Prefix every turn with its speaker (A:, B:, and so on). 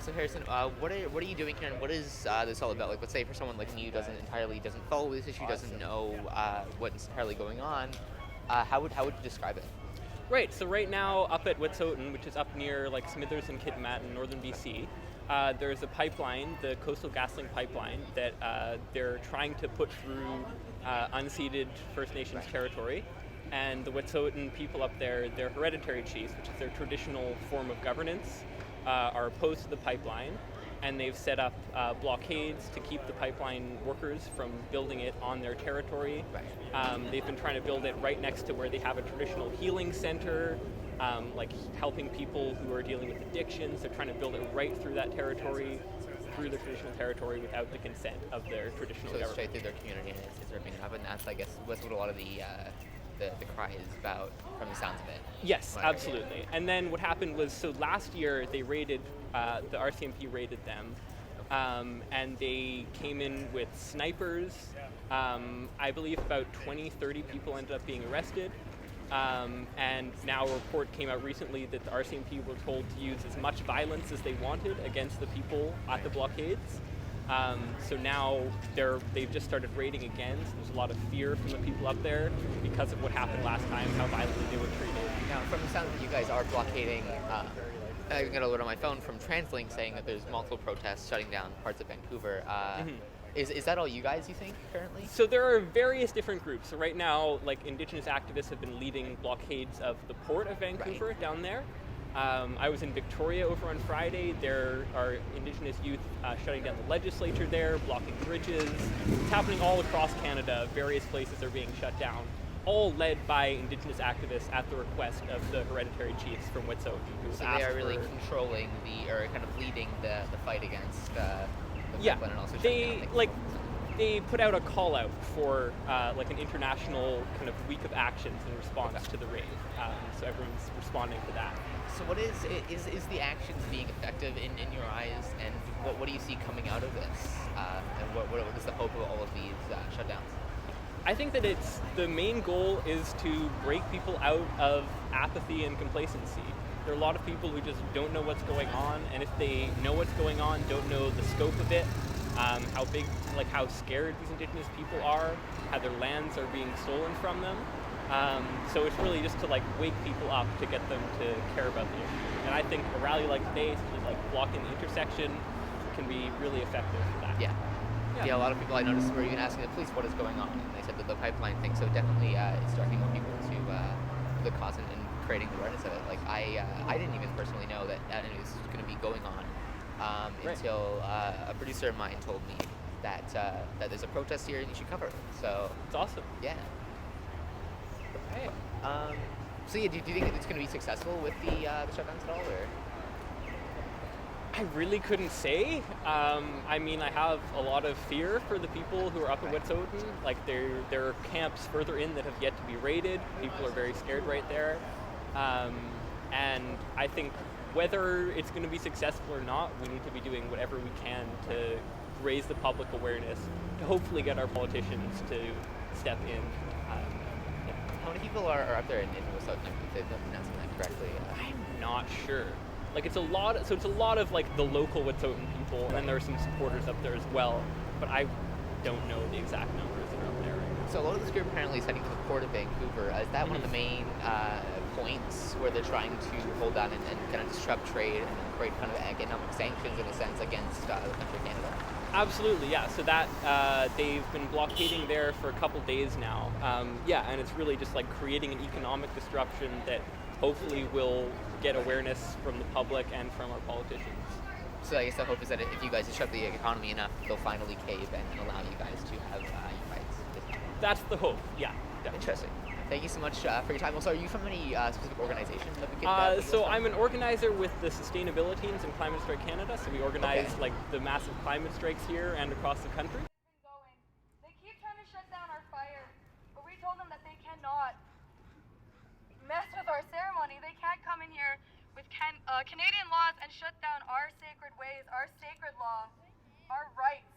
A: So Harrison, what are you doing here, and what is this all about? Like, let's say for someone like me who doesn't follow this issue, doesn't know what's entirely going on, how would you describe it?
B: Right, so right now up at Wet'suwet'en, which is up near like Smithers and Kitimat in northern BC, there's a pipeline, the Coastal GasLink pipeline, that they're trying to put through unceded First Nations territory. And the Wet'suwet'en people up there, their hereditary chiefs, which is their traditional form of governance, are opposed to the pipeline, and they've set up blockades to keep the pipeline workers from building it on their territory. They've been trying to build it right next to where they have a traditional healing center, like helping people who are dealing with addictions. They're trying to build it right through that territory, through the traditional territory without the consent of their traditional
A: So it's
B: government.
A: straight through their community, and it's ripping it up, and that's, I guess, what's what a lot of the cry is about, from the sounds of it.
B: Yes,
A: Right.
B: absolutely. And then what happened was, so last year they raided, the RCMP raided them, and they came in with snipers. I believe about 20, 30 people ended up being arrested. And now a report came out recently that the RCMP were told to use as much violence as they wanted against the people at the blockades. So now they've just started raiding again, so there's a lot of fear from the people up there because of what happened last time, how violently they were treated.
A: Now, from the sounds that you guys are blockading, I got a alert on my phone from TransLink saying that there's multiple protests shutting down parts of Vancouver. Is that all you guys, you think, currently?
B: So there are various different groups. So right now, like, Indigenous activists have been leading blockades of the Port of Vancouver down there. I was in Victoria over on Friday. There are Indigenous youth shutting down the legislature there, blocking bridges. It's happening all across Canada. Various places are being shut down, all led by Indigenous activists at the request of the hereditary chiefs from Wet'suwet'en.
A: So they are really controlling or kind of leading the fight against the pipeline, and also shutting down things.
B: They put out a call out for like an international kind of week of actions in response to the raid. So everyone's responding to that.
A: So what is the actions being effective in your eyes, and what do you see coming out of this? And what is the hope of all of these shutdowns?
B: I think that the main goal is to break people out of apathy and complacency. There are a lot of people who just don't know what's going on, and if they know what's going on, don't know the scope of it, how big, like how scared these Indigenous people are, how their lands are being stolen from them. So it's really just to like wake people up, to get them to care about the issue. And I think a rally like today, especially like blocking the intersection, can be really effective for that.
A: Yeah, a lot of people I noticed were even asking the police what is going on, and they said that the pipeline thing. So definitely, it's directing more people to the cause and creating awareness of it. Like I didn't even personally know that this was going to be going on until a producer of mine told me that there's a protest here and you should cover it. So
B: It's awesome.
A: yeah.
B: Hey.
A: So yeah, do you think it's going to be successful with the shutdowns at all, or?
B: I really couldn't say. I mean, I have a lot of fear for the people who are up at Wet'suwet'en. Like, there are camps further in that have yet to be raided. People are very scared right there. And I think whether it's going to be successful or not, we need to be doing whatever we can to raise the public awareness, to hopefully get our politicians to step in.
A: How many people are up there in Wet'suwet'en, if I'm pronouncing that correctly?
B: I'm not sure. Like, it's a lot of like the local Wet'suwet'en people, and then there are some supporters up there as well, but I don't know the exact numbers that are up there right now.
A: So a lot of this group apparently is heading to the Port of Vancouver. Is that one of the main points where they're trying to hold down and kind of disrupt trade and create kind of economic sanctions, in a sense, against the country of Canada?
B: Absolutely, yeah. So that they've been blockading there for a couple days now. And it's really just like creating an economic disruption that hopefully will get awareness from the public and from our politicians.
A: So I guess the hope is that if you guys disrupt the economy enough, they'll finally cave and allow you guys to have your rights.
B: That's the hope, yeah. Definitely.
A: Interesting. Thank you so much for your time. Also, are you from any specific organization that we can?
B: So I'm an organizer with the Sustainability Teams and Climate Strike Canada. So we organize like the massive climate strikes here and across the country.
C: They keep trying to shut down our fire, but we told them that they cannot mess with our ceremony. They can't come in here with Canadian laws and shut down our sacred ways, our sacred law, our rights.